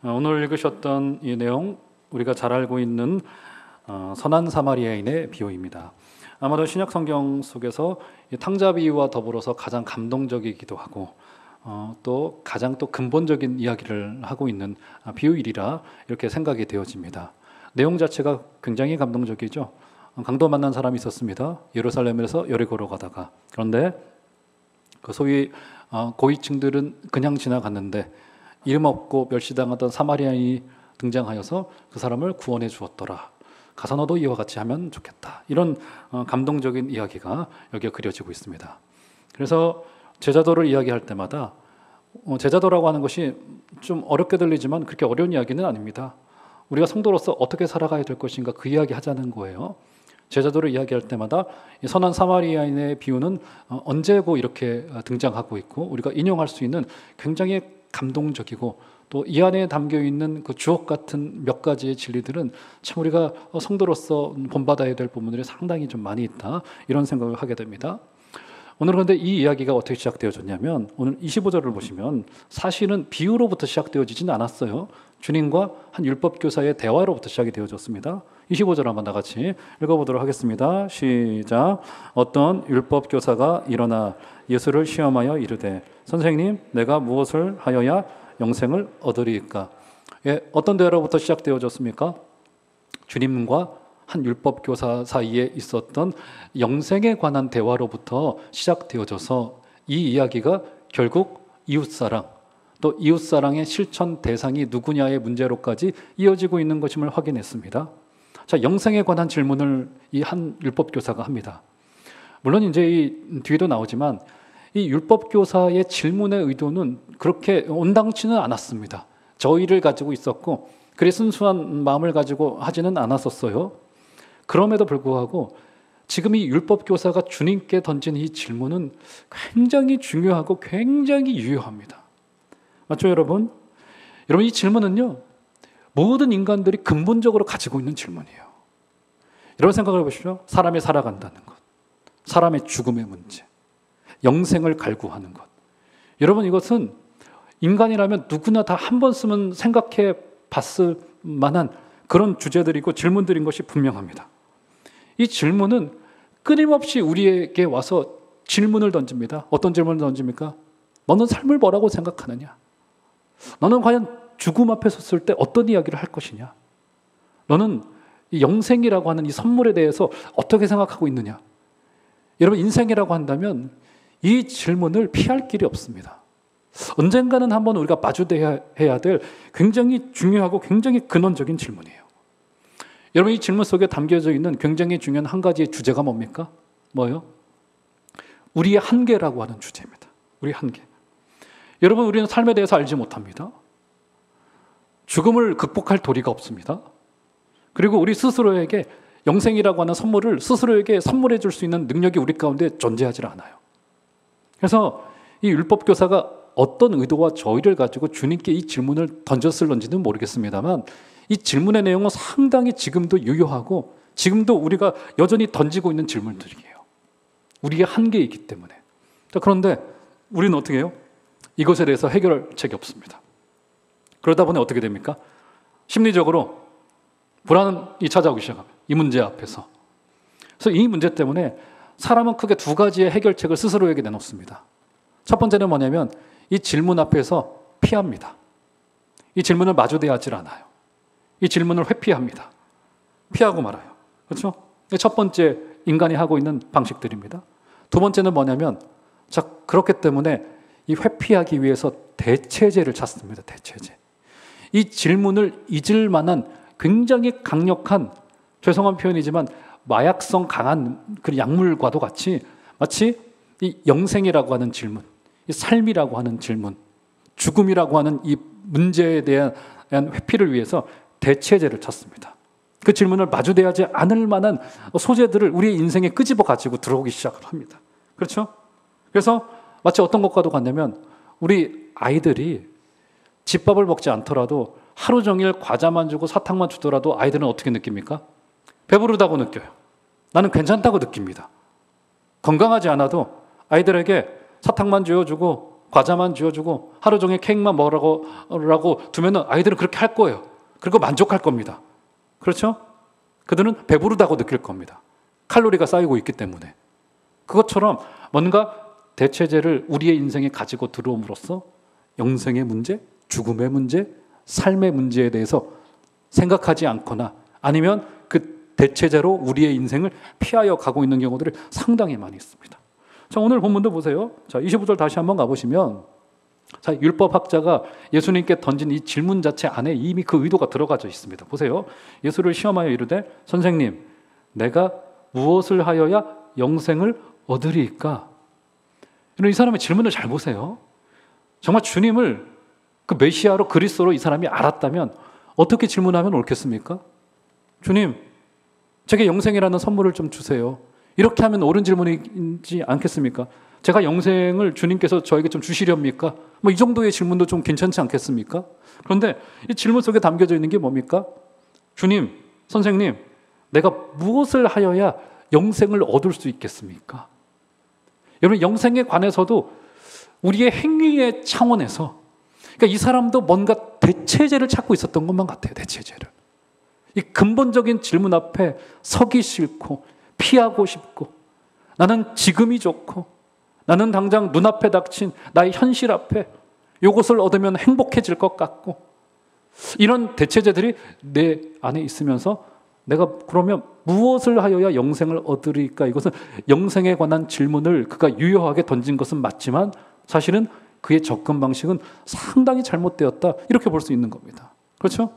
오늘 읽으셨던 이 내용 우리가 잘 알고 있는 선한 사마리아인의 비유입니다. 아마도 신약 성경 속에서 이 탕자 비유와 더불어서 가장 감동적이기도 하고 또 가장 또 근본적인 이야기를 하고 있는 비유이리라 이렇게 생각이 되어집니다. 내용 자체가 굉장히 감동적이죠. 강도 만난 사람이 있었습니다. 예루살렘에서 여리고로 가다가. 그런데 그 소위 고위층들은 그냥 지나갔는데 이름 없고 멸시당하던 사마리아인이 등장하여서 그 사람을 구원해 주었더라. 가서 너도 이와 같이 하면 좋겠다. 이런 감동적인 이야기가 여기에 그려지고 있습니다. 그래서 제자도를 이야기할 때마다 제자도라고 하는 것이 좀 어렵게 들리지만 그렇게 어려운 이야기는 아닙니다. 우리가 성도로서 어떻게 살아가야 될 것인가 그 이야기 하자는 거예요. 제자도를 이야기할 때마다 이 선한 사마리아인의 비유는 언제고 이렇게 등장하고 있고 우리가 인용할 수 있는 굉장히 감동적이고 또 이 안에 담겨있는 그 주옥 같은 몇 가지의 진리들은 참 우리가 성도로서 본받아야 될 부분들이 상당히 좀 많이 있다 이런 생각을 하게 됩니다. 오늘 그런데 이 이야기가 어떻게 시작되어졌냐면 오늘 25절을 보시면 사실은 비유로부터 시작되어지진 않았어요. 주님과 한 율법교사의 대화로부터 시작이 되어졌습니다. 25절 한번 다 같이 읽어보도록 하겠습니다. 시작. 어떤 율법교사가 일어나 예수를 시험하여 이르되 선생님 내가 무엇을 하여야 영생을 얻으리이까. 예, 어떤 대화로부터 시작되어졌습니까? 주님과 한 율법교사 사이에 있었던 영생에 관한 대화로부터 시작되어져서 이 이야기가 결국 이웃사랑 또 이웃사랑의 실천 대상이 누구냐의 문제로까지 이어지고 있는 것임을 확인했습니다. 자, 영생에 관한 질문을 이 한 율법교사가 합니다. 물론 이제 이 뒤에도 나오지만 이 율법교사의 질문의 의도는 그렇게 온당치는 않았습니다. 저의를 가지고 있었고 그리 순수한 마음을 가지고 하지는 않았었어요. 그럼에도 불구하고 지금 이 율법교사가 주님께 던진 이 질문은 굉장히 중요하고 굉장히 유효합니다. 맞죠, 여러분? 여러분, 이 질문은요, 모든 인간들이 근본적으로 가지고 있는 질문이에요. 여러분 생각해 보십시오. 사람이 살아간다는 것, 사람의 죽음의 문제, 영생을 갈구하는 것. 여러분, 이것은 인간이라면 누구나 다 한 번쯤은 생각해 봤을 만한 그런 주제들이고 질문들인 것이 분명합니다. 이 질문은 끊임없이 우리에게 와서 질문을 던집니다. 어떤 질문을 던집니까? 너는 삶을 뭐라고 생각하느냐? 너는 과연 죽음 앞에 섰을 때 어떤 이야기를 할 것이냐? 너는 이 영생이라고 하는 이 선물에 대해서 어떻게 생각하고 있느냐? 여러분, 인생이라고 한다면 이 질문을 피할 길이 없습니다. 언젠가는 한번 우리가 마주해야 될 굉장히 중요하고 굉장히 근원적인 질문이에요. 여러분, 이 질문 속에 담겨져 있는 굉장히 중요한 한 가지의 주제가 뭡니까? 뭐예요? 우리의 한계라고 하는 주제입니다. 우리의 한계. 여러분, 우리는 삶에 대해서 알지 못합니다. 죽음을 극복할 도리가 없습니다. 그리고 우리 스스로에게 영생이라고 하는 선물을 스스로에게 선물해 줄 수 있는 능력이 우리 가운데 존재하지 않아요. 그래서 이 율법교사가 어떤 의도와 저의를 가지고 주님께 이 질문을 던졌을런지는 모르겠습니다만 이 질문의 내용은 상당히 지금도 유효하고 지금도 우리가 여전히 던지고 있는 질문들이에요. 우리의 한계이기 때문에. 자, 그런데 우리는 어떻게 해요? 이것에 대해서 해결책이 없습니다. 그러다 보니 어떻게 됩니까? 심리적으로 불안이 찾아오기 시작합니다. 이 문제 앞에서. 그래서 이 문제 때문에 사람은 크게 두 가지의 해결책을 스스로에게 내놓습니다. 첫 번째는 뭐냐면 이 질문 앞에서 피합니다. 이 질문을 마주대하지 않아요. 이 질문을 회피합니다. 피하고 말아요. 그렇죠? 첫 번째 인간이 하고 있는 방식들입니다. 두 번째는 뭐냐면 자, 그렇기 때문에 이 회피하기 위해서 대체제를 찾습니다. 대체제. 이 질문을 잊을 만한 굉장히 강력한, 죄송한 표현이지만 마약성 강한 그 약물과도 같이 마치 이 영생이라고 하는 질문, 이 삶이라고 하는 질문, 죽음이라고 하는 이 문제에 대한 회피를 위해서 대체제를 찾습니다. 그 질문을 마주대하지 않을 만한 소재들을 우리의 인생에 끄집어 가지고 들어오기 시작을 합니다. 그렇죠? 그래서 마치 어떤 것과도 같냐면 우리 아이들이 집밥을 먹지 않더라도 하루 종일 과자만 주고 사탕만 주더라도 아이들은 어떻게 느낍니까? 배부르다고 느껴요. 나는 괜찮다고 느낍니다. 건강하지 않아도 아이들에게 사탕만 쥐어주고 과자만 쥐어주고 하루 종일 케이크만 먹으라고 두면은 아이들은 그렇게 할 거예요. 그리고 만족할 겁니다. 그렇죠? 그들은 배부르다고 느낄 겁니다. 칼로리가 쌓이고 있기 때문에. 그것처럼 뭔가 대체제를 우리의 인생에 가지고 들어옴으로써 영생의 문제, 죽음의 문제, 삶의 문제에 대해서 생각하지 않거나 아니면 그 대체제로 우리의 인생을 피하여 가고 있는 경우들이 상당히 많이 있습니다. 자, 오늘 본문도 보세요. 자, 25절 다시 한번 가보시면, 자, 율법학자가 예수님께 던진 이 질문 자체 안에 이미 그 의도가 들어가져 있습니다. 보세요. 예수를 시험하여 이르되, 선생님, 내가 무엇을 하여야 영생을 얻으리이까? 이 사람의 질문을 잘 보세요. 정말 주님을 그 메시아로 그리스도로 이 사람이 알았다면 어떻게 질문하면 옳겠습니까? 주님, 제게 영생이라는 선물을 좀 주세요. 이렇게 하면 옳은 질문이지 않겠습니까? 제가 영생을 주님께서 저에게 좀 주시렵니까? 뭐 이 정도의 질문도 좀 괜찮지 않겠습니까? 그런데 이 질문 속에 담겨져 있는 게 뭡니까? 주님, 선생님, 내가 무엇을 하여야 영생을 얻을 수 있겠습니까? 여러분, 영생에 관해서도 우리의 행위의 차원에서, 그러니까 이 사람도 뭔가 대체제를 찾고 있었던 것만 같아요. 대체제를. 이 근본적인 질문 앞에 서기 싫고 피하고 싶고, 나는 지금이 좋고, 나는 당장 눈앞에 닥친 나의 현실 앞에 이것을 얻으면 행복해질 것 같고, 이런 대체제들이 내 안에 있으면서 내가 그러면 무엇을 하여야 영생을 얻으리까? 이것은 영생에 관한 질문을 그가 유효하게 던진 것은 맞지만 사실은 그의 접근 방식은 상당히 잘못되었다, 이렇게 볼 수 있는 겁니다. 그렇죠?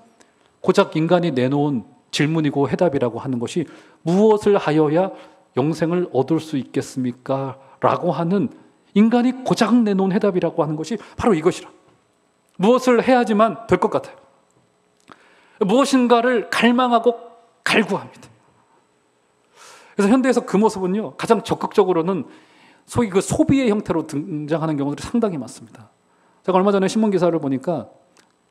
고작 인간이 내놓은 질문이고 해답이라고 하는 것이 무엇을 하여야 영생을 얻을 수 있겠습니까? 라고 하는, 인간이 고작 내놓은 해답이라고 하는 것이 바로 이것이라. 무엇을 해야지만 될 것 같아요. 무엇인가를 갈망하고 갈구합니다. 그래서 현대에서 그 모습은요, 가장 적극적으로는 소위 그 소비의 형태로 등장하는 경우들이 상당히 많습니다. 제가 얼마 전에 신문 기사를 보니까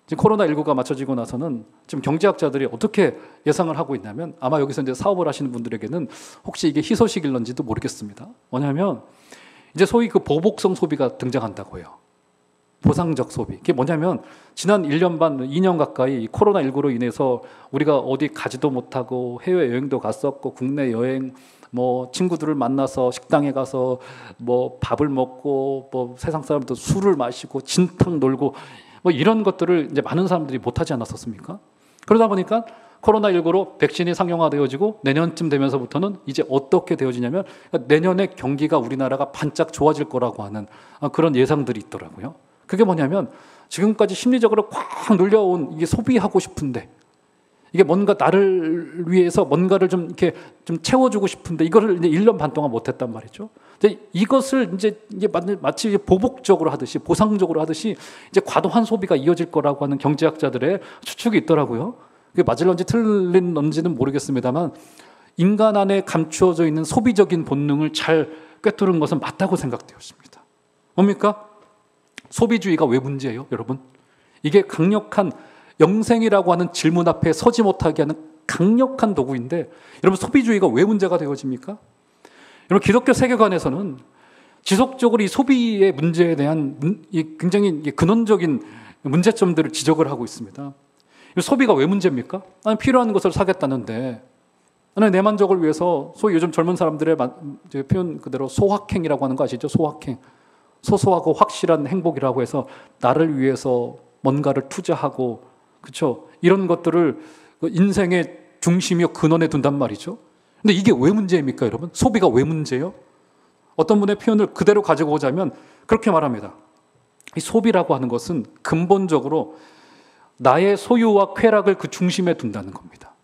지금 코로나19가 맞춰지고 나서는 지금 경제학자들이 어떻게 예상을 하고 있냐면, 아마 여기서 이제 사업을 하시는 분들에게는 혹시 이게 희소식일런지도 모르겠습니다. 뭐냐면 이제 소위 그 보복성 소비가 등장한다고 해요. 보상적 소비. 그게 뭐냐면 지난 1년 반, 2년 가까이 코로나19로 인해서 우리가 어디 가지도 못하고 해외여행도 갔었고, 국내 여행, 뭐 친구들을 만나서 식당에 가서 뭐 밥을 먹고, 뭐 세상 사람들 술을 마시고 진탕 놀고, 뭐 이런 것들을 이제 많은 사람들이 못하지 않았었습니까? 그러다 보니까 코로나19로 백신이 상용화되어지고 내년쯤 되면서부터는 이제 어떻게 되어지냐면 내년에 경기가 우리나라가 반짝 좋아질 거라고 하는 그런 예상들이 있더라고요. 그게 뭐냐면 지금까지 심리적으로 꽉 눌려온 이게 소비하고 싶은데, 이게 뭔가 나를 위해서 뭔가를 좀 이렇게 좀 채워주고 싶은데 이거를 이제 1년 반 동안 못했단 말이죠. 이제 이것을 이제 마치 보복적으로 하듯이, 보상적으로 하듯이 이제 과도한 소비가 이어질 거라고 하는 경제학자들의 추측이 있더라고요. 그게 맞을런지 틀린런지는 모르겠습니다만 인간 안에 감추어져 있는 소비적인 본능을 잘 꿰뚫은 것은 맞다고 생각되었습니다. 뭡니까? 소비주의가 왜 문제예요, 여러분? 이게 강력한 영생이라고 하는 질문 앞에 서지 못하게 하는 강력한 도구인데, 여러분, 소비주의가 왜 문제가 되어집니까? 여러분, 기독교 세계관에서는 지속적으로 이 소비의 문제에 대한 굉장히 근원적인 문제점들을 지적을 하고 있습니다. 소비가 왜 문제입니까? 나는 필요한 것을 사겠다는데, 나는 내 만족을 위해서 소위 요즘 젊은 사람들의 표현 그대로 소확행이라고 하는 거 아시죠? 소확행. 소소하고 확실한 행복이라고 해서 나를 위해서 뭔가를 투자하고, 그렇죠? 이런 것들을 인생의 중심이요 근원에 둔단 말이죠. 근데 이게 왜 문제입니까, 여러분? 소비가 왜 문제예요? 어떤 분의 표현을 그대로 가지고 오자면 그렇게 말합니다. 이 소비라고 하는 것은 근본적으로 나의 소유와 쾌락을 그 중심에 둔다는 겁니다.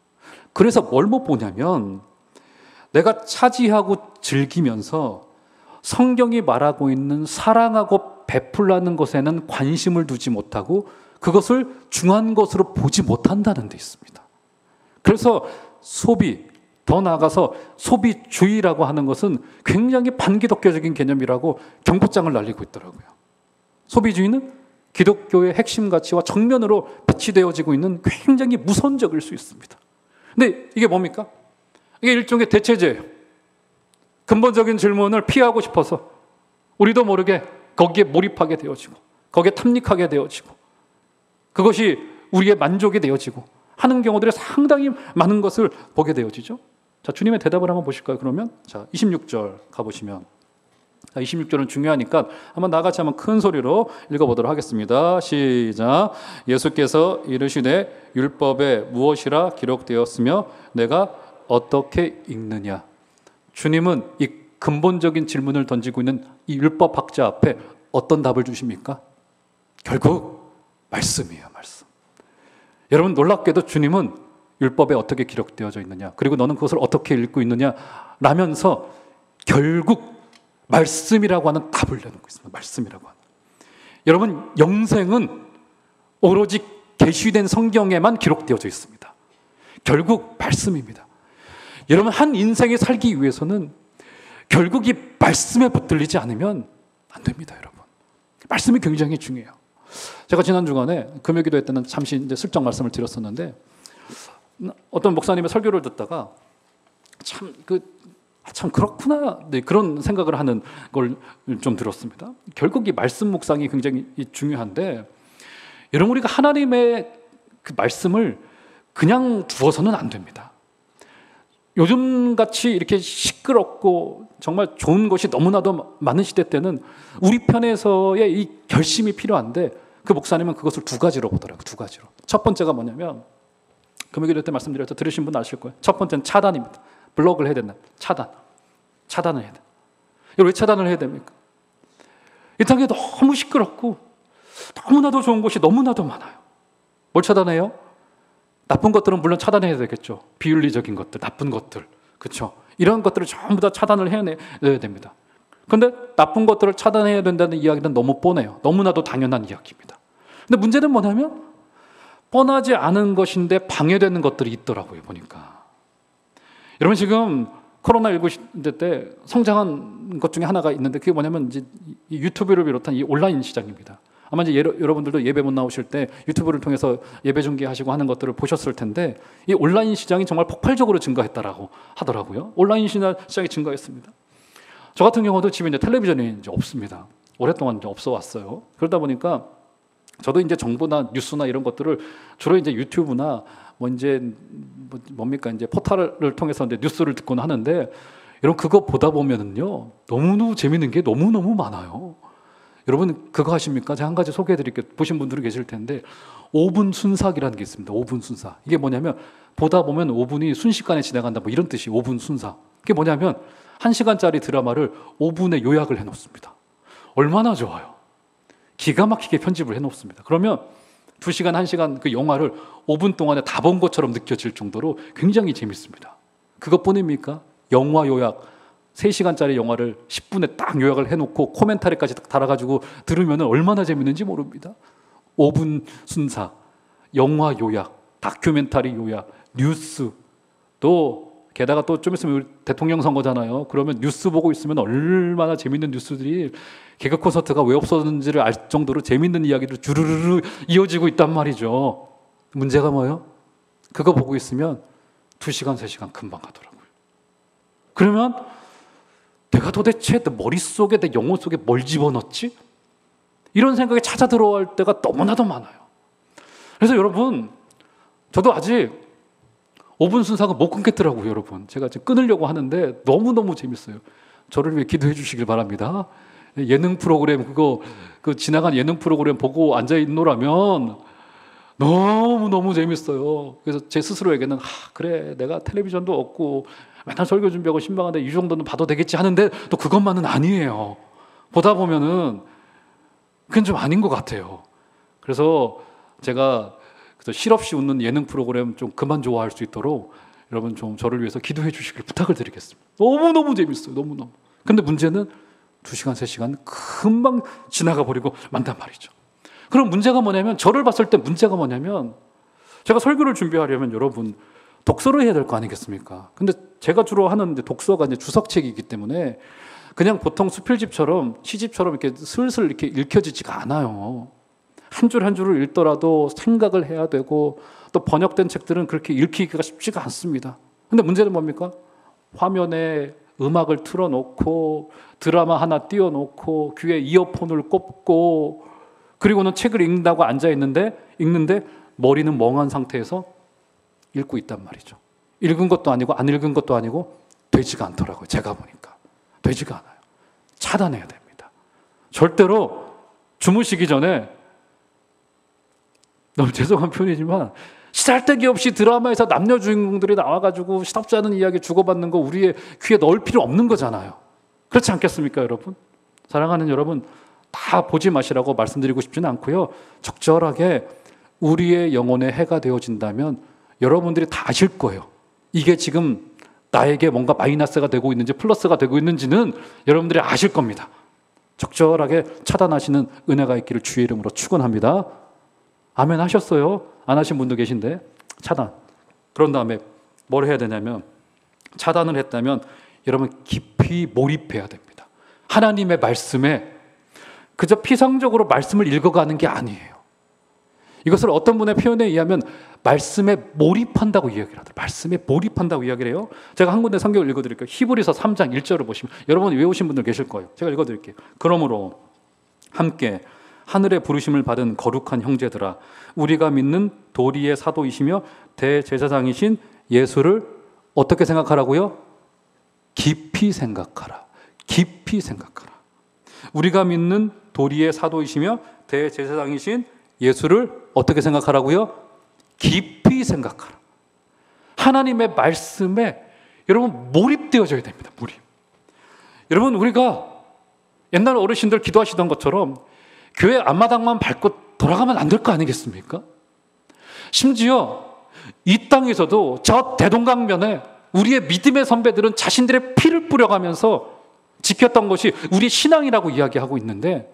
그래서 뭘 못 보냐면, 내가 차지하고 즐기면서 성경이 말하고 있는 사랑하고 베풀라는 것에는 관심을 두지 못하고 그것을 중요한 것으로 보지 못한다는 데 있습니다. 그래서 소비, 더 나아가서 소비주의라고 하는 것은 굉장히 반기독교적인 개념이라고 경고장을 날리고 있더라고요. 소비주의는 기독교의 핵심 가치와 정면으로 배치되어지고 있는 굉장히 무선적일 수 있습니다. 근데 이게 뭡니까? 이게 일종의 대체제예요. 근본적인 질문을 피하고 싶어서 우리도 모르게 거기에 몰입하게 되어지고 거기에 탐닉하게 되어지고 그것이 우리의 만족이 되어지고 하는 경우들이 상당히 많은 것을 보게 되어지죠. 자, 주님의 대답을 한번 보실까요? 그러면 자, 26절 가보시면 26절은 중요하니까 한번 나같이 한번 큰 소리로 읽어보도록 하겠습니다. 시작. 예수께서 이르시되 율법에 무엇이라 기록되었으며 내가 어떻게 읽느냐. 주님은 이 근본적인 질문을 던지고 있는 이 율법학자 앞에 어떤 답을 주십니까? 결국 말씀이에요. 말씀. 여러분 놀랍게도 주님은 율법에 어떻게 기록되어져 있느냐 그리고 너는 그것을 어떻게 읽고 있느냐 라면서 결국 말씀이라고 하는 답을 내놓고 있습니다. 말씀이라고 하는. 여러분 영생은 오로지 계시된 성경에만 기록되어져 있습니다. 결국 말씀입니다. 여러분 한 인생에 살기 위해서는 결국 이 말씀에 붙들리지 않으면 안 됩니다. 여러분 말씀이 굉장히 중요해요. 제가 지난 주간에 금요기도회 때는 잠시 이제 슬쩍 말씀을 드렸었는데 어떤 목사님의 설교를 듣다가 참 그렇구나 네, 그런 생각을 하는 걸 좀 들었습니다. 결국 이 말씀 묵상이 굉장히 중요한데 여러분 우리가 하나님의 그 말씀을 그냥 두어서는 안 됩니다. 요즘같이 이렇게 시끄럽고 정말 좋은 것이 너무나도 많은 시대 때는 우리 편에서의 이 결심이 필요한데 그 목사님은 그것을 두 가지로 보더라고요. 두 가지로. 첫 번째가 뭐냐면 금요일 때 말씀드렸죠. 들으신 분 아실 거예요. 첫 번째는 차단입니다. 블록을 해야 된다. 차단을 해야 돼. 왜 차단을 해야 됩니까? 이 땅에 너무 시끄럽고 너무나도 좋은 곳이 너무나도 많아요. 뭘 차단해요? 나쁜 것들은 물론 차단해야 되겠죠. 비윤리적인 것들, 나쁜 것들, 그렇죠? 이런 것들을 전부 다 차단을 해야 됩니다. 그런데 나쁜 것들을 차단해야 된다는 이야기는 너무 뻔해요. 너무나도 당연한 이야기입니다. 근데 문제는 뭐냐면 뻔하지 않은 것인데 방해되는 것들이 있더라고요. 보니까 여러분 지금 코로나19 시대 때 성장한 것 중에 하나가 있는데 그게 뭐냐면 이제 이 유튜브를 비롯한 이 온라인 시장입니다. 아마 이제 여러분들도 예배 못 나오실 때 유튜브를 통해서 예배 중계하시고 하는 것들을 보셨을 텐데 이 온라인 시장이 정말 폭발적으로 증가했다라고 하더라고요. 온라인 시장이 증가했습니다. 저 같은 경우도 집에 이제 텔레비전이 이제 없습니다. 오랫동안 이제 없어 왔어요. 그러다 보니까 저도 이제 정보나 뉴스나 이런 것들을 주로 이제 유튜브나 뭡니까 이제 포털을 통해서 이제 뉴스를 듣곤 하는데 여러분 그거 보다 보면은요 너무너무 재밌는 게 너무너무 많아요. 여러분 그거 하십니까? 제가 한 가지 소개해드릴게요. 보신 분들이 계실 텐데 5분 순삭이라는 게 있습니다. 5분 순삭. 이게 뭐냐면 보다 보면 5분이 순식간에 지나간다 뭐 이런 뜻이 5분 순삭. 그게 뭐냐면 1시간짜리 드라마를 5분에 요약을 해놓습니다. 얼마나 좋아요. 기가 막히게 편집을 해놓습니다. 그러면 2시간, 1시간 그 영화를 5분 동안에 다 본 것처럼 느껴질 정도로 굉장히 재밌습니다. 그것뿐입니까? 영화 요약 3시간짜리 영화를 10분에 딱 요약을 해놓고 코멘터리까지 딱 달아가지고 들으면 얼마나 재밌는지 모릅니다. 5분 순삭, 영화 요약, 다큐멘터리 요약, 뉴스 또 게다가 또 좀 있으면 우리 대통령 선거잖아요. 그러면 뉴스 보고 있으면 얼마나 재밌는 뉴스들이 개그 콘서트가 왜 없었는지를 알 정도로 재밌는 이야기들이 주르르르 이어지고 있단 말이죠. 문제가 뭐예요? 그거 보고 있으면 2시간, 3시간 금방 가더라고요. 그러면 내가 도대체 내 머릿속에 내 영혼 속에 뭘 집어넣지? 이런 생각이 찾아 들어올 때가 너무나도 많아요. 그래서 여러분 저도 아직 5분 순삭은 못 끊겠더라고요. 여러분 제가 지금 끊으려고 하는데 너무너무 재밌어요. 저를 위해 기도해 주시길 바랍니다. 예능 프로그램 그 지나간 예능 프로그램 보고 앉아있노라면 너무너무 재밌어요. 그래서 제 스스로에게는 그래 내가 텔레비전도 없고 맨날 설교 준비하고 신방하는데 이 정도는 봐도 되겠지 하는데 또 그것만은 아니에요. 보다 보면은 그건 좀 아닌 것 같아요. 그래서 제가 실없이 웃는 예능 프로그램 좀 그만 좋아할 수 있도록 여러분 좀 저를 위해서 기도해 주시길 부탁을 드리겠습니다. 너무너무 재밌어요. 너무너무. 근데 문제는 2시간, 3시간 금방 지나가 버리고 만단 말이죠. 그럼 문제가 뭐냐면 저를 봤을 때 문제가 뭐냐면 제가 설교를 준비하려면 여러분 독서를 해야 될 거 아니겠습니까? 근데 제가 주로 하는 독서가 이제 주석책이기 때문에 그냥 보통 수필집처럼 시집처럼 이렇게 슬슬 이렇게 읽혀지지가 않아요. 한 줄 한 줄을 읽더라도 생각을 해야 되고 또 번역된 책들은 그렇게 읽히기가 쉽지가 않습니다. 근데 문제는 뭡니까? 화면에 음악을 틀어놓고 드라마 하나 띄워놓고 귀에 이어폰을 꽂고 그리고는 책을 읽는다고 읽는데 머리는 멍한 상태에서 읽고 있단 말이죠. 읽은 것도 아니고 안 읽은 것도 아니고 되지가 않더라고요. 제가 보니까 되지가 않아요. 차단해야 됩니다. 절대로 주무시기 전에, 너무 죄송한 표현이지만 시달데기 없이 드라마에서 남녀 주인공들이 나와가지고 시답지 않은 이야기 주고받는 거 우리의 귀에 넣을 필요 없는 거잖아요. 그렇지 않겠습니까, 여러분? 사랑하는 여러분, 다 보지 마시라고 말씀드리고 싶지는 않고요. 적절하게 우리의 영혼에 해가 되어진다면 여러분들이 다 아실 거예요. 이게 지금 나에게 뭔가 마이너스가 되고 있는지 플러스가 되고 있는지는 여러분들이 아실 겁니다. 적절하게 차단하시는 은혜가 있기를 주의 이름으로 축원합니다. 아멘 하셨어요? 안 하신 분도 계신데. 차단. 그런 다음에 뭘 해야 되냐면, 차단을 했다면 여러분 깊이 몰입해야 됩니다. 하나님의 말씀에 그저 피상적으로 말씀을 읽어가는 게 아니에요. 이것을 어떤 분의 표현에 의하면 말씀에 몰입한다고 이야기를 하더라고요. 말씀에 몰입한다고 이야기를 해요. 제가 한 군데 성경을 읽어드릴게요. 히브리서 3장 1절을 보시면 여러분 외우신 분들 계실 거예요. 제가 읽어드릴게요. 그러므로 함께 하늘의 부르심을 받은 거룩한 형제들아, 우리가 믿는 도리의 사도이시며 대제사장이신 예수를 어떻게 생각하라고요? 깊이 생각하라. 깊이 생각하라. 우리가 믿는 도리의 사도이시며 대제사장이신 예수를 어떻게 생각하라고요? 깊이 생각하라. 하나님의 말씀에 여러분 몰입되어져야 됩니다. 몰입. 여러분, 우리가 옛날 어르신들 기도하시던 것처럼 교회 앞마당만 밟고 돌아가면 안 될 거 아니겠습니까? 심지어 이 땅에서도 저 대동강변에 우리의 믿음의 선배들은 자신들의 피를 뿌려가면서 지켰던 것이 우리 신앙이라고 이야기하고 있는데,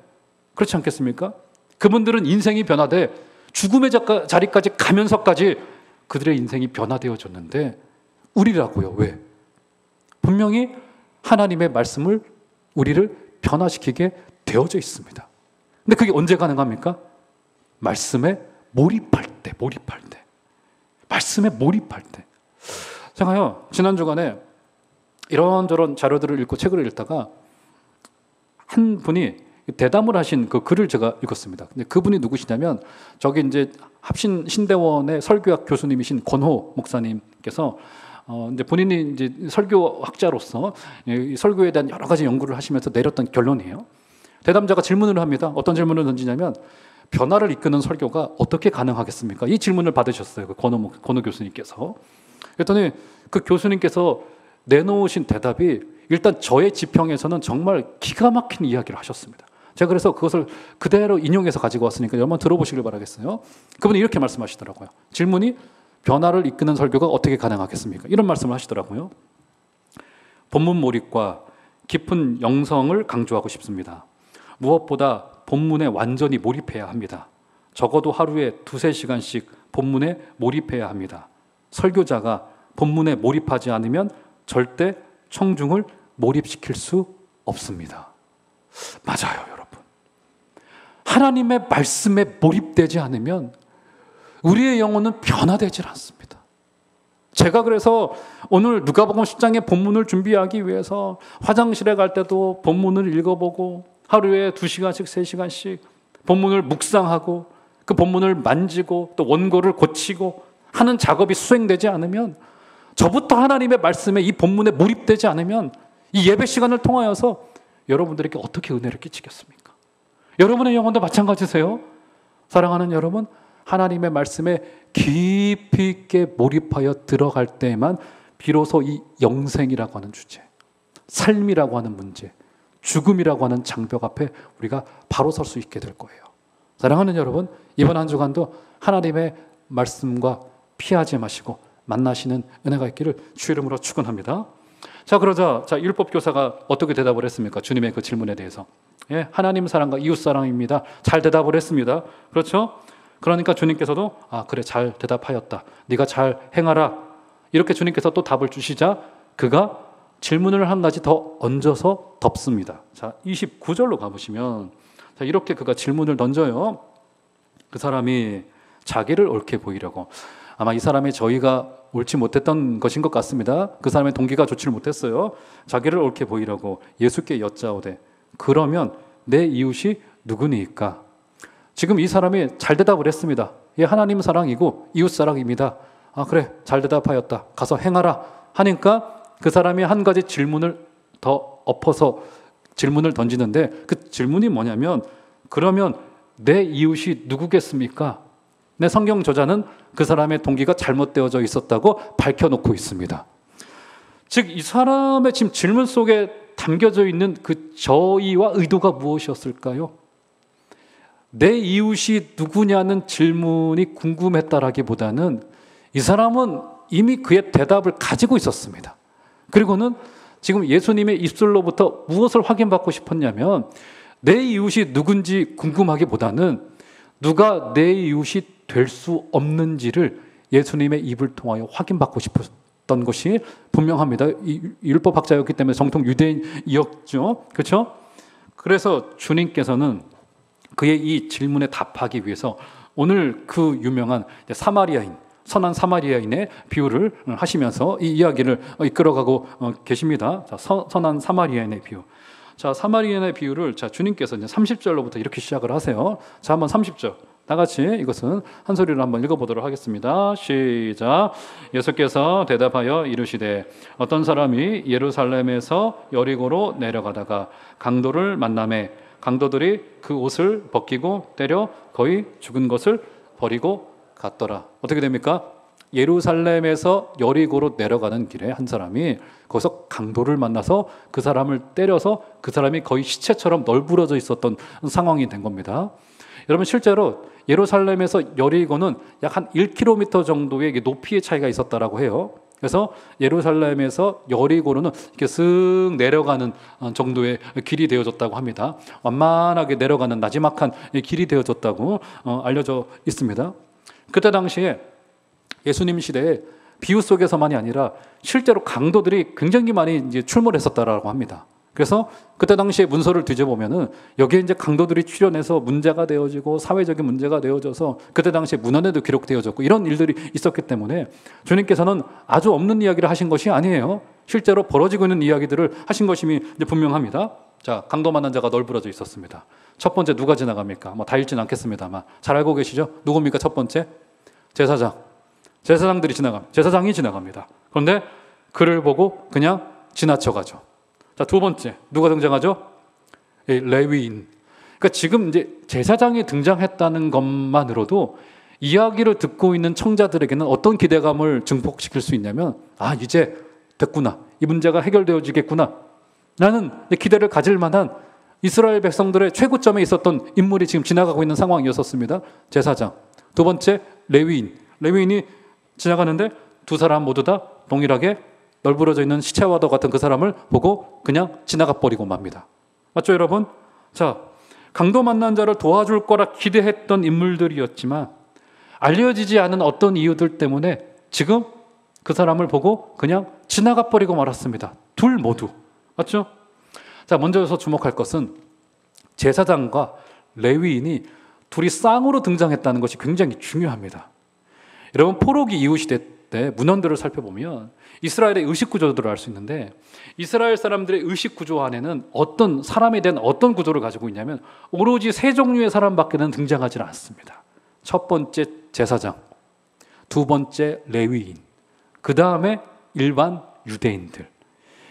그렇지 않겠습니까? 그분들은 인생이 변화돼 죽음의 자리까지 가면서까지 그들의 인생이 변화되어졌는데 우리라고요. 왜? 분명히 하나님의 말씀을 우리를 변화시키게 되어져 있습니다. 근데 그게 언제 가능합니까? 말씀에 몰입할 때. 말씀에 몰입할 때. 제가요, 지난 주간에 이런저런 자료들을 읽고 책을 읽다가 한 분이 대담을 하신 그 글을 제가 읽었습니다. 근데 그분이 누구시냐면, 저기 이제 합신 신대원의 설교학 교수님이신 권호 목사님께서 이제 본인이 이제 설교학자로서 이 설교에 대한 여러 가지 연구를 하시면서 내렸던 결론이에요. 대담자가 질문을 합니다. 어떤 질문을 던지냐면, 변화를 이끄는 설교가 어떻게 가능하겠습니까? 이 질문을 받으셨어요. 그 권호 교수님께서. 그랬더니 그 교수님께서 내놓으신 대답이 일단 저의 지평에서는 정말 기가 막힌 이야기를 하셨습니다. 제가 그래서 그것을 그대로 인용해서 가지고 왔으니까 여러분 들어보시길 바라겠어요. 그분이 이렇게 말씀하시더라고요. 질문이 변화를 이끄는 설교가 어떻게 가능하겠습니까? 이런 말씀을 하시더라고요. 본문 몰입과 깊은 영성을 강조하고 싶습니다. 무엇보다 본문에 완전히 몰입해야 합니다. 적어도 하루에 2-3시간씩 본문에 몰입해야 합니다. 설교자가 본문에 몰입하지 않으면 절대 청중을 몰입시킬 수 없습니다. 맞아요, 여러분. 하나님의 말씀에 몰입되지 않으면 우리의 영혼은 변화되질 않습니다. 제가 그래서 오늘 누가복음 10장의 본문을 준비하기 위해서 화장실에 갈 때도 본문을 읽어보고 하루에 2시간씩 3시간씩 본문을 묵상하고 그 본문을 만지고 또 원고를 고치고 하는 작업이 수행되지 않으면, 저부터 하나님의 말씀에 이 본문에 몰입되지 않으면 이 예배 시간을 통하여서 여러분들에게 어떻게 은혜를 끼치겠습니까? 여러분의 영혼도 마찬가지세요. 사랑하는 여러분, 하나님의 말씀에 깊이 있게 몰입하여 들어갈 때에만 비로소 이 영생이라고 하는 주제, 삶이라고 하는 문제, 죽음이라고 하는 장벽 앞에 우리가 바로 설 수 있게 될 거예요. 사랑하는 여러분, 이번 한 주간도 하나님의 말씀과 피하지 마시고 만나시는 은혜가 있기를 주 이름으로 축원합니다. 자, 그러자 율법 교사가 어떻게 대답을 했습니까? 주님의 그 질문에 대해서. 예, 하나님 사랑과 이웃 사랑입니다. 잘 대답을 했습니다. 그렇죠? 그러니까 주님께서도 그래, 잘 대답하였다. 네가 잘 행하라. 이렇게 주님께서 또 답을 주시자 그가 질문을 한 가지 더 얹어서 덮습니다. 자, 29절로 가보시면 이렇게 그가 질문을 던져요. 그 사람이 자기를 옳게 보이려고 아마 이 사람의 저희가 옳지 못했던 것인 것 같습니다. 그 사람의 동기가 좋지를 못했어요. 자기를 옳게 보이려고 예수께 여짜오되 그러면 내 이웃이 누구니까? 지금 이 사람이 잘 대답을 했습니다. 예, 하나님 사랑이고 이웃 사랑입니다. 아, 그래, 잘 대답하였다. 가서 행하라 하니까 그 사람이 한 가지 질문을 더 엎어서 질문을 던지는데, 그 질문이 뭐냐면, 그러면 내 이웃이 누구겠습니까? 내 성경 저자는 그 사람의 동기가 잘못되어져 있었다고 밝혀놓고 있습니다. 즉, 이 사람의 지금 질문 속에 담겨져 있는 그 저의와 의도가 무엇이었을까요? 내 이웃이 누구냐는 질문이 궁금했다라기보다는 이 사람은 이미 그의 대답을 가지고 있었습니다. 그리고는 지금 예수님의 입술로부터 무엇을 확인받고 싶었냐면, 내 이웃이 누군지 궁금하기보다는 누가 내 이웃이 될 수 없는지를 예수님의 입을 통하여 확인받고 싶었던 것이 분명합니다. 율법학자였기 때문에 정통 유대인이었죠. 그렇죠? 그래서 주님께서는 그의 이 질문에 답하기 위해서 오늘 그 유명한 사마리아인, 선한 사마리아인의 비유를 하시면서 이 이야기를 이끌어가고 계십니다. 자, 선한 사마리아인의 비유. 자, 사마리아인의 비유를 주님께서 이제 30절로부터 이렇게 시작을 하세요. 자, 한번 30절. 다 같이 이것은 한 소리로 한번 읽어보도록 하겠습니다. 시작. 예수께서 대답하여 이르시되 어떤 사람이 예루살렘에서 여리고로 내려가다가 강도를 만나매 강도들이 그 옷을 벗기고 때려 거의 죽은 것을 버리고 갔더라. 어떻게 됩니까? 예루살렘에서 여리고로 내려가는 길에 한 사람이 거기서 강도를 만나서 그 사람을 때려서 그 사람이 거의 시체처럼 널브러져 있었던 상황이 된 겁니다. 여러분, 실제로 예루살렘에서 여리고는 약 한 1km 정도의 높이의 차이가 있었다라고 해요. 그래서 예루살렘에서 여리고로는 이렇게 쓱 내려가는 정도의 길이 되어졌다고 합니다. 완만하게 내려가는 나지막한 길이 되어졌다고 알려져 있습니다. 그때 당시에 예수님 시대에 비유 속에서만이 아니라 실제로 강도들이 굉장히 많이 이제 출몰했었다라고 합니다. 그래서 그때 당시에 문서를 뒤져보면은 여기에 이제 강도들이 출현해서 문제가 되어지고 사회적인 문제가 되어져서 그때 당시에 문헌에도 기록되어졌고 이런 일들이 있었기 때문에 주님께서는 아주 없는 이야기를 하신 것이 아니에요. 실제로 벌어지고 있는 이야기들을 하신 것임이 이제 분명합니다. 자, 강도 만난 자가 널브러져 있었습니다. 첫 번째 누가 지나갑니까? 뭐 다 읽지는 않겠습니다만 잘 알고 계시죠? 누굽니까? 첫 번째 제사장. 제사장들이 제사장이 지나갑니다. 그런데 그를 보고 그냥 지나쳐가죠. 자, 두 번째 누가 등장하죠? 레위인. 그러니까 지금 이제 제사장이 등장했다는 것만으로도 이야기를 듣고 있는 청자들에게는 어떤 기대감을 증폭시킬 수 있냐면, 아, 이제 됐구나, 이 문제가 해결되어지겠구나 라는 기대를 가질 만한 이스라엘 백성들의 최고점에 있었던 인물이 지금 지나가고 있는 상황이었습니다. 제사장. 두 번째 레위인. 레위인이 지나가는데 두 사람 모두 다 동일하게 널브러져 있는 시체와도 같은 그 사람을 보고 그냥 지나가 버리고 맙니다. 맞죠, 여러분? 자, 강도 만난 자를 도와줄 거라 기대했던 인물들이었지만 알려지지 않은 어떤 이유들 때문에 지금 그 사람을 보고 그냥 지나가 버리고 말았습니다. 둘 모두. 맞죠? 자, 먼저서 주목할 것은 제사장과 레위인이 둘이 쌍으로 등장했다는 것이 굉장히 중요합니다. 여러분, 포로기 이후 시대 때 문헌들을 살펴보면 이스라엘의 의식 구조들을 알 수 있는데, 이스라엘 사람들의 의식 구조 안에는 어떤 사람에 대한 어떤 구조를 가지고 있냐면 오로지 세 종류의 사람밖에는 등장하지 않습니다. 첫 번째 제사장, 두 번째 레위인, 그 다음에 일반 유대인들.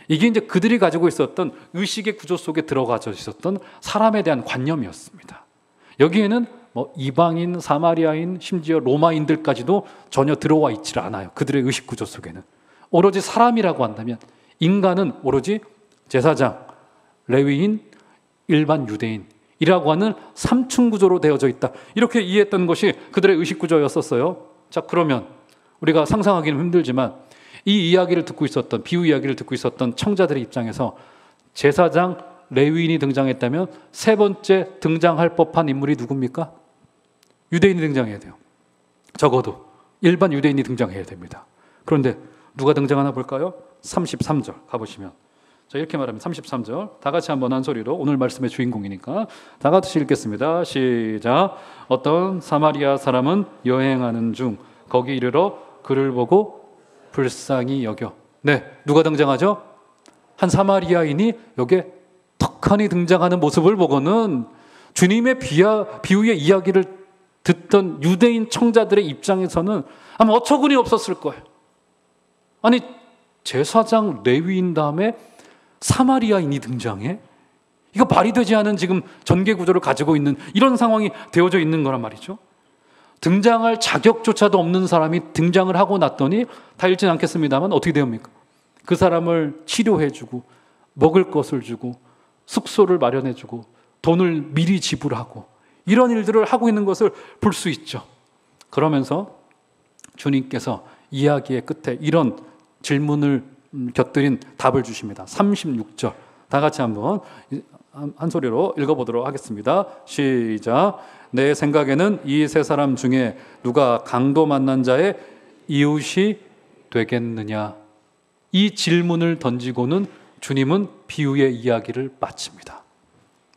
이게 이제 그들이 가지고 있었던 의식의 구조 속에 들어가져 있었던 사람에 대한 관념이었습니다. 여기에는 뭐 이방인, 사마리아인, 심지어 로마인들까지도 전혀 들어와 있지 않아요. 그들의 의식 구조 속에는 오로지 사람이라고 한다면 인간은 오로지 제사장, 레위인, 일반 유대인이라고 하는 삼층 구조로 되어져 있다. 이렇게 이해했던 것이 그들의 의식 구조였었어요. 자, 그러면 우리가 상상하기는 힘들지만 이 이야기를 듣고 있었던, 비유 이야기를 듣고 있었던 청자들의 입장에서 제사장, 레위인이 등장했다면 세 번째 등장할 법한 인물이 누굽니까? 유대인이 등장해야 돼요. 적어도 일반 유대인이 등장해야 됩니다. 그런데 누가 등장하나 볼까요? 33절 가보시면, 자, 이렇게 말하면 33절 다 같이 한번 한 소리로 오늘 말씀의 주인공이니까 다 같이 읽겠습니다. 시작. 어떤 사마리아 사람은 여행하는 중 거기 이르러 그를 보고 불쌍히 여겨. 네, 누가 등장하죠? 한 사마리아인이 여기에 턱하니 등장하는 모습을 보고는 주님의 비유의 이야기를 듣던 유대인 청자들의 입장에서는 아마 어처구니 없었을 거예요. 아니, 제사장 레위인 다음에 사마리아인이 등장해? 이거 말이 되지 않은 지금 전개 구조를 가지고 있는 이런 상황이 되어져 있는 거란 말이죠. 등장할 자격조차도 없는 사람이 등장을 하고 났더니, 다 읽진 않겠습니다만 어떻게 됩니까? 그 사람을 치료해주고 먹을 것을 주고 숙소를 마련해주고 돈을 미리 지불하고 이런 일들을 하고 있는 것을 볼 수 있죠. 그러면서 주님께서 이야기의 끝에 이런 질문을 곁들인 답을 주십니다. 36절 다 같이 한번 한 소리로 읽어보도록 하겠습니다. 시작. 내 생각에는 이 세 사람 중에 누가 강도 만난 자의 이웃이 되겠느냐. 이 질문을 던지고는 주님은 비유의 이야기를 마칩니다.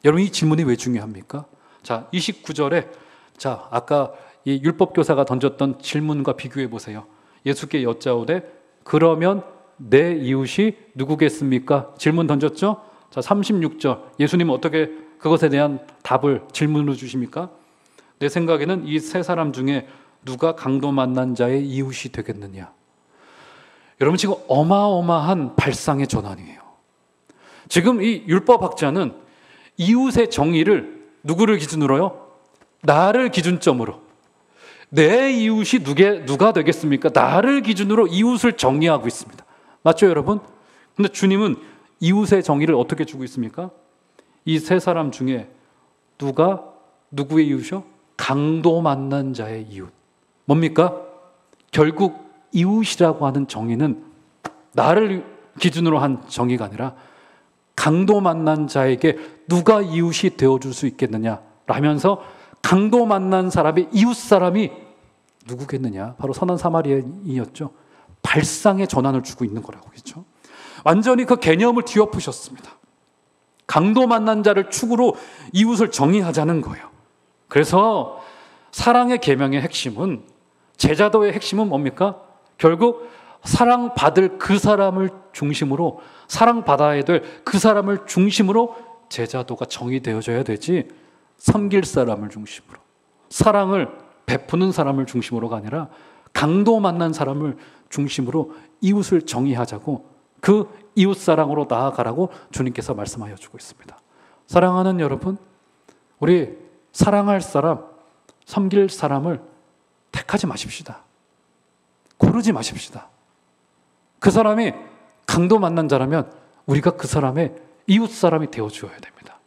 여러분, 이 질문이 왜 중요합니까? 자, 29절에 자, 아까 이 율법교사가 던졌던 질문과 비교해 보세요. 예수께 여짜오되 그러면 내 이웃이 누구겠습니까? 질문 던졌죠? 자, 36절 예수님은 어떻게 그것에 대한 답을 질문으로 주십니까? 내 생각에는 이 세 사람 중에 누가 강도 만난 자의 이웃이 되겠느냐. 여러분, 지금 어마어마한 발상의 전환이에요. 지금 이 율법학자는 이웃의 정의를 누구를 기준으로요? 나를 기준점으로. 내 이웃이 누가 되겠습니까? 나를 기준으로 이웃을 정의하고 있습니다. 맞죠, 여러분? 근데 주님은 이웃의 정의를 어떻게 주고 있습니까? 이 세 사람 중에 누구의 이웃이요? 강도 만난 자의 이웃. 뭡니까? 결국 이웃이라고 하는 정의는 나를 기준으로 한 정의가 아니라 강도 만난 자에게 누가 이웃이 되어줄 수 있겠느냐 라면서 강도 만난 사람의 이웃 사람이 누구겠느냐? 바로 선한 사마리아인이었죠. 발상의 전환을 주고 있는 거라고 했죠. 완전히 그 개념을 뒤엎으셨습니다. 강도 만난 자를 축으로 이웃을 정의하자는 거예요. 그래서 사랑의 계명의 핵심은, 제자도의 핵심은 뭡니까? 결국 사랑받을 그 사람을 중심으로, 사랑받아야 될 그 사람을 중심으로 제자도가 정의되어져야 되지, 섬길 사람을 중심으로, 사랑을 베푸는 사람을 중심으로가 아니라 강도 만난 사람을 중심으로 이웃을 정의하자고, 그 이웃 사랑으로 나아가라고 주님께서 말씀하여 주고 있습니다. 사랑하는 여러분, 우리 사랑할 사람, 섬길 사람을 택하지 마십시다. 고르지 마십시다. 그 사람이 강도 만난 자라면 우리가 그 사람의 이웃 사람이 되어주어야 됩니다.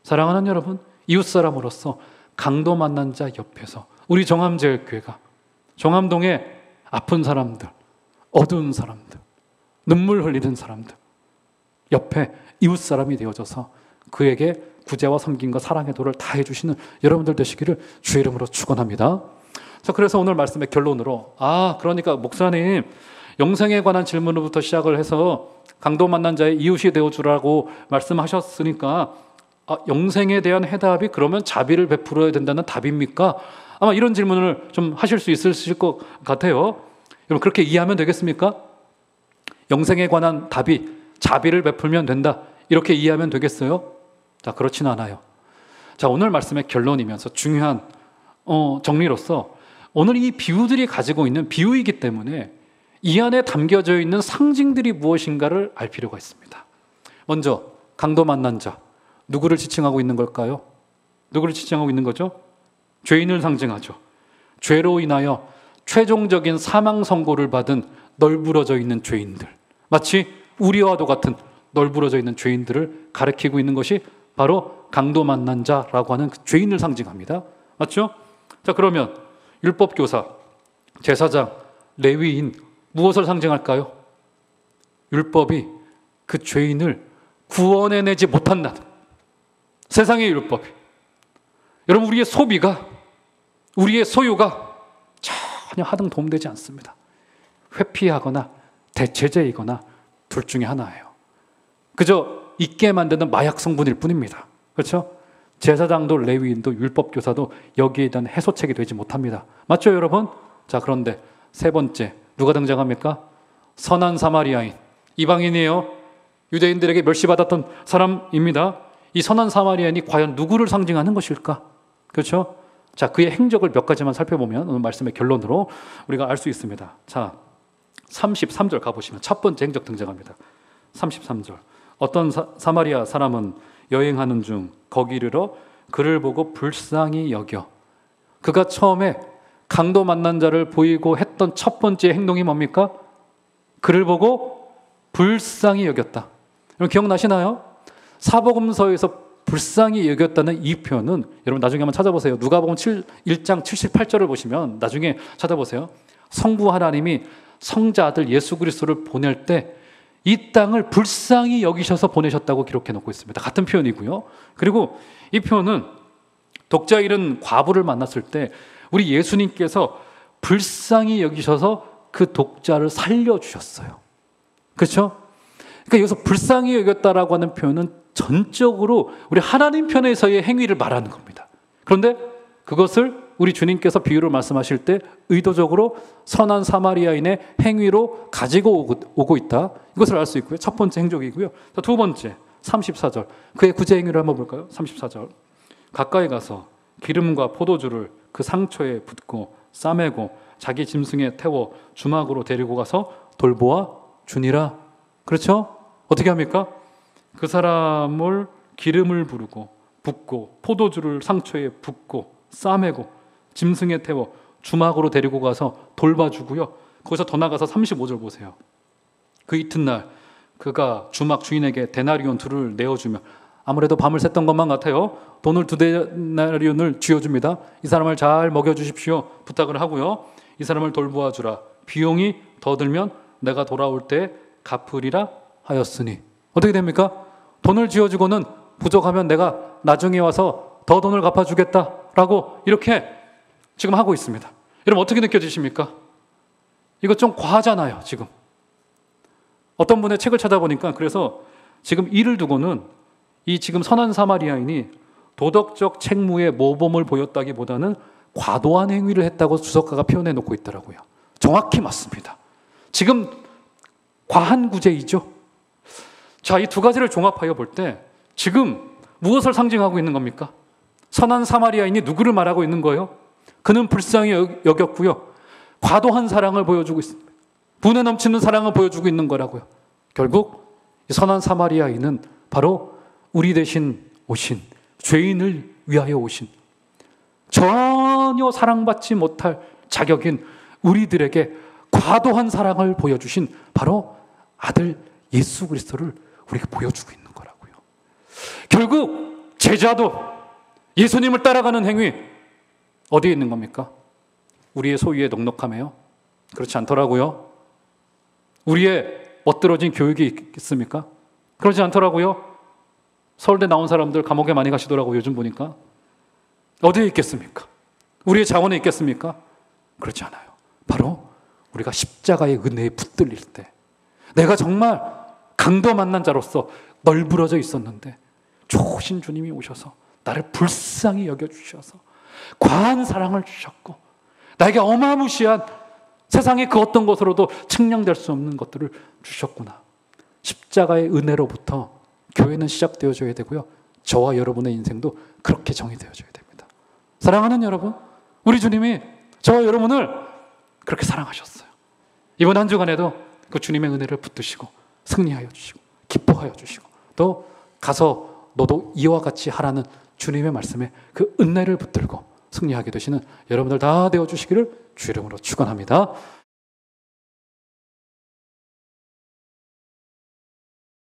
사랑하는 여러분, 이웃 사람으로서 강도 만난 자 옆에서 우리 정암제일교회가 정암동의 아픈 사람들, 어두운 사람들, 눈물 흘리는 사람들 옆에 이웃 사람이 되어져서 그에게 구제와 섬김과 사랑의 도를 다해 주시는 여러분들 되시기를 주의 이름으로 축원합니다. 자, 그래서 오늘 말씀의 결론으로, 그러니까 목사님 영생에 관한 질문으로부터 시작을 해서 강도 만난 자의 이웃이 되어주라고 말씀하셨으니까 영생에 대한 해답이 그러면 자비를 베풀어야 된다는 답입니까? 아마 이런 질문을 좀 하실 수 있으실 것 같아요. 여러분, 그렇게 이해하면 되겠습니까? 영생에 관한 답이 자비를 베풀면 된다, 이렇게 이해하면 되겠어요? 자, 그렇지는 않아요. 자, 오늘 말씀의 결론이면서 중요한 정리로서, 오늘 이 비유들이 가지고 있는 비유이기 때문에 이 안에 담겨져 있는 상징들이 무엇인가를 알 필요가 있습니다. 먼저 강도 만난 자, 누구를 지칭하고 있는 걸까요? 누구를 지칭하고 있는 거죠? 죄인을 상징하죠. 죄로 인하여 최종적인 사망 선고를 받은 널브러져 있는 죄인들, 마치 우리와도 같은 널브러져 있는 죄인들을 가리키고 있는 것이 바로 강도 만난 자라고 하는 그 죄인을 상징합니다. 맞죠? 자, 그러면 율법교사, 제사장, 레위인, 무엇을 상징할까요? 율법이 그 죄인을 구원해내지 못한다는, 세상의 율법이, 여러분, 우리의 소비가, 우리의 소유가 전혀 하등 도움되지 않습니다. 회피하거나 대체제이거나 둘 중에 하나예요. 그저 잊게 만드는 마약 성분일 뿐입니다. 그렇죠? 제사장도 레위인도 율법교사도 여기에 대한 해소책이 되지 못합니다. 맞죠, 여러분? 자, 그런데 세 번째, 누가 등장합니까? 선한 사마리아인. 이방인이에요. 유대인들에게 멸시받았던 사람입니다. 이 선한 사마리아인이 과연 누구를 상징하는 것일까? 그렇죠? 자, 그의 행적을 몇 가지만 살펴보면 오늘 말씀의 결론으로 우리가 알 수 있습니다. 자, 33절 가보시면 첫 번째 행적 등장합니다. 33절. 어떤 사마리아 사람은 여행하는 중 거기 이르러 그를 보고 불쌍히 여겨. 그가 처음에 강도 만난 자를 보이고 했던 첫 번째 행동이 뭡니까? 그를 보고 불쌍히 여겼다. 여러분 기억나시나요? 사복음서에서 불쌍히 여겼다는 이 표현은 여러분 나중에 한번 찾아보세요. 누가복음 1장 78절을 보시면 나중에 찾아보세요. 성부 하나님이 성자 아들 예수 그리스도를 보낼 때 이 땅을 불쌍히 여기셔서 보내셨다고 기록해 놓고 있습니다. 같은 표현이고요. 그리고 이 표현은 독자 잃은 과부를 만났을 때 우리 예수님께서 불쌍히 여기셔서 그 독자를 살려주셨어요. 그렇죠? 그러니까 여기서 불쌍히 여겼다라고 하는 표현은 전적으로 우리 하나님 편에서의 행위를 말하는 겁니다. 그런데 그것을 우리 주님께서 비유를 말씀하실 때 의도적으로 선한 사마리아인의 행위로 가지고 오고 있다. 이것을 알 수 있고요. 첫 번째 행적이고요. 두 번째 34절. 그의 구제 행위를 한번 볼까요? 34절. 가까이 가서 기름과 포도주를 그 상처에 붓고 싸매고 자기 짐승에 태워 주막으로 데리고 가서 돌보아 주니라. 그렇죠? 어떻게 합니까? 그 사람을 기름을 부르고 붓고 포도주를 상처에 붓고 싸매고 짐승에 태워 주막으로 데리고 가서 돌봐주고요. 거기서 더 나가서 35절 보세요. 그 이튿날 그가 주막 주인에게 데나리온 2를 내어주며 아무래도 밤을 샜던 것만 같아요. 돈을 2데나리온을 쥐어줍니다. 이 사람을 잘 먹여주십시오. 부탁을 하고요. 이 사람을 돌보아 주라. 비용이 더 들면 내가 돌아올 때 갚으리라 하였으니. 어떻게 됩니까? 돈을 쥐어주고는 부족하면 내가 나중에 와서 더 돈을 갚아주겠다라고 이렇게 지금 하고 있습니다. 여러분 어떻게 느껴지십니까? 이거 좀 과하잖아요. 지금 어떤 분의 책을 찾아보니까 그래서 지금 이를 두고는 이 지금 선한 사마리아인이 도덕적 책무의 모범을 보였다기보다는 과도한 행위를 했다고 주석가가 표현해 놓고 있더라고요. 정확히 맞습니다. 지금 과한 구제이죠. 자, 이 두 가지를 종합하여 볼 때 지금 무엇을 상징하고 있는 겁니까? 선한 사마리아인이 누구를 말하고 있는 거예요? 그는 불쌍히 여겼고요. 과도한 사랑을 보여주고 있습니다. 분에 넘치는 사랑을 보여주고 있는 거라고요. 결국 이 선한 사마리아인은 바로 우리 대신 오신, 죄인을 위하여 오신, 전혀 사랑받지 못할 자격인 우리들에게 과도한 사랑을 보여주신 바로 아들 예수 그리스도를 우리가 보여주고 있는 거라고요. 결국 제자도 예수님을 따라가는 행위 어디에 있는 겁니까? 우리의 소유의 넉넉함에요? 그렇지 않더라고요. 우리의 멋들어진 교육이 있습니까? 그러지 않더라고요. 서울대 나온 사람들 감옥에 많이 가시더라고요. 요즘 보니까. 어디에 있겠습니까? 우리의 자원에 있겠습니까? 그렇지 않아요. 바로 우리가 십자가의 은혜에 붙들릴 때 내가 정말 강도 만난 자로서 널브러져 있었는데 좋으신 주님이 오셔서 나를 불쌍히 여겨주셔서 과한 사랑을 주셨고 나에게 어마무시한 세상의 그 어떤 것으로도 측량될 수 없는 것들을 주셨구나. 십자가의 은혜로부터 교회는 시작되어져야 되고요. 저와 여러분의 인생도 그렇게 정의되어져야 됩니다. 사랑하는 여러분, 우리 주님이 저와 여러분을 그렇게 사랑하셨어요. 이번 한 주간에도 그 주님의 은혜를 붙드시고 승리하여 주시고 기뻐하여 주시고 또 가서 너도 이와 같이 하라는 주님의 말씀에 그 은혜를 붙들고 승리하게 되시는 여러분들 다 되어주시기를 주의 이름으로 축원합니다.